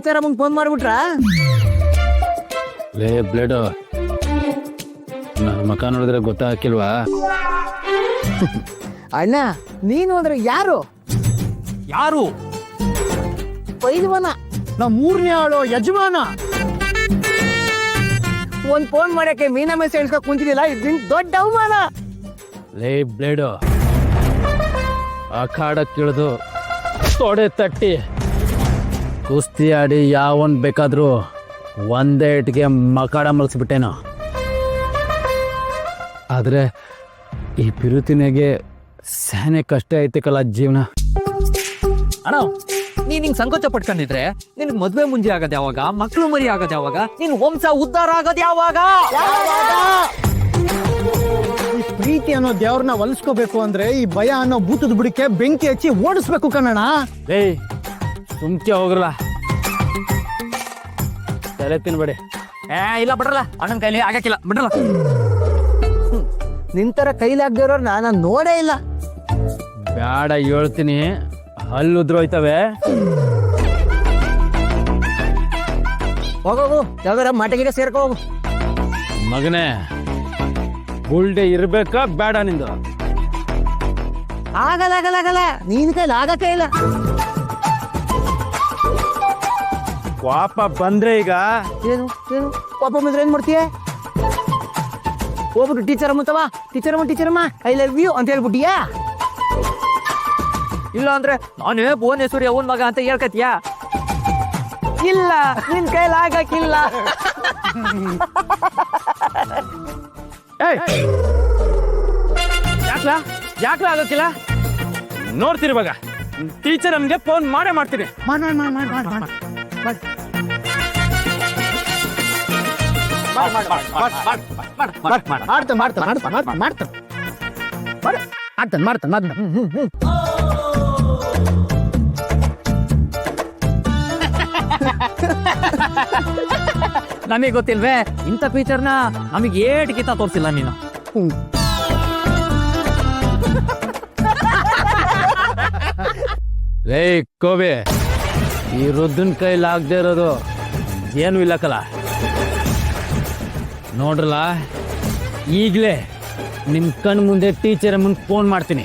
Teacher ಅಮ್ಮಂಗ್ phone ಮಾಡ್ಬಿಟ್ರಾ? ಲೇ blade, ನನ್ನ ಮಕ ನೋಡಿದ್ರೆ ಗೊತ್ತಾಗಿಲ್ವಾ? ಅಣ್ಣ ನೀನು ಅಂದ್ರೆ ಯಾರು? ಯಾರು? ಪೈಲ್ವಾನ, ನಾ 3ನೇ ಆಳು ಯಜಮಾನ. ಒಂದ್ ಫೋನ್ ಮಾಡಕ್ಕೆ ಮೀನಾ ಮೆಸ್ ಹೇಳ್ಸ್ಕೊಂಡ್ ಕುಂತಿದಿಲ್ಲ, ಇದು ದೊಡ್ಡ ಅವಮಾನ. ಲೇ ಬ್ಲೇಡು, ಅಖಾಡಕ್ಕಿಳಿದು ತೊಡೆ ತಟ್ಟಿ ಕುಸ್ತಿ ಆಡಿ ಯಾವನ್ ಬೇಕಾದ್ರೂ ಒಂದೇ ಇಟ್ಗೆ ಮಕಾಡ ಮಲಗಿಸ್ಬಿಟ್ಟೇನೋ. ಆದ್ರೆ ಈ ಪಿರುತಿನಿಗೆ ಸಹನೆ ಕಷ್ಟ ಐತಿಕಲ್ಲ ಜೀವನ. ಅಣ್ಣ, ನೀನ್ ಹಿಂಗ್ ಸಂಕೋಚ ಪಟ್ಕೊಂಡಿದ್ರೆ ನಿನ್ಗೆ ಮದ್ವೆ ಮುಂಜಿ ಆಗದ್ ಯಾವಾಗ? ಮಕ್ಳು ಮರಿ ಆಗದ್ ಯಾವಾಗ? ನಿನ್ ವಂಶ ಉದ್ಧಾರ ಆಗದ್ ಯಾವಾಗ? ಈ ಪ್ರೀತಿ ಅನ್ನೋ ದೇವ್ರನ್ನ ಒಲಿಸ್ಕೋಬೇಕು ಅಂದ್ರೆ ಈ ಭಯ ಅನ್ನೋ ಭೂತದ ಬುಡಕ್ಕೆ ಬೆಂಕಿ ಹಚ್ಚಿ ಓಡಿಸ್ಬೇಕು ಕಣಣ್ಣ. ಏಯ್ ಸುಮ್ಕೆ ಹೋಗ್ರಲ್ಲ, ತಲೆ ತಿನ್ಬೇಡಿ. ಇಲ್ಲ ಬಿಡ್ರಲ್ಲ, ಅಣ್ಣನ ಕೈಲಿ ಆಗಕ್ಕಿಲ್ಲ, ಬಿಡ್ರಲ್ಲ. ನಿಂತರ ಕೈಲಾಗ್ದಿರೋರ್ನ ನಾನು ನೋಡೇ ಇಲ್ಲ. ಬ್ಯಾಡ ಹೇಳ್ತೀನಿ, ಹಲ್ಲುದ್ರೋಯ್ತವೆ. ಹೋಗೋಗು, ಯಾವ್ದಾರ ಮಾಟಗಿಗೆ ಸೇರ್ಕೋ ಹೋಗು. ಮಗನೇ, ಬುಲ್ಡೆ ಇರ್ಬೇಕಾ ಬೇಡ ನಿಂದು? ಆಗಲ್ಲ, ನೀನ್ ಕೈಲಿ ಆಗಕ್ಕೆ ಇಲ್ಲ. ಪಾಪ ಬಂದ್ರೆ ಈಗ ಏನು ಪಾಪ ಬಂದ್ರೆ ಏನ್ ಮಾಡ್ತೀಯ? ಹೋಗ್ಬಿಟ್ಟು ಟೀಚರ್ ಅಮ್ಮ ಐ ಲವ್ ಯು ಅಂತ ಹೇಳ್ಬಿಟ್ಟಿಯಾ? ಇಲ್ಲ ಅಂದ್ರೆ ನಾನೇ ಭುವನೇಶ್ವರಿ ಅವನ್ ಮಗ ಅಂತ ಹೇಳ್ಕತಿಯ? ಇಲ್ಲ, ನಿನ್ ಕೈಲಿ ಆಗಕ್ಕಿಲ್ಲ. ಯಾಕ್ಲ ಆಗಕ್ಕಿಲ್ಲ? ನೋಡ್ತೀರಿ ಇವಾಗ ಟೀಚರ್ ನಮ್ಗೆ ಫೋನ್ ಮಾಡೇ ಮಾಡ್ತೀನಿ. ಮಾಡ್ತಾನೆ. ನಮಗೆ ಗೊತ್ತಿಲ್ವೇ ಇಂಥ ಫೀಚರ್ನ? ನಮಗೆ ಏಟ್ ಗೀತ ತೋರಿಸಿಲ್ಲ ನೀನು. ರೇ ಕೋಬೆ, ಈ ರುದ್ದನ್ ಕೈಲಿ ಆಗದೆ ಇರೋದು ಏನು ಇಲ್ಲಕ್ಕಲ್ಲ. ನೋಡ್ರಲ್ಲ, ಈಗಲೇ ನಿಮ್ ಕಣ್ ಮುಂದೆ ಟೀಚರ್ ಅಮ್ಮನ್ ಫೋನ್ ಮಾಡ್ತೀನಿ.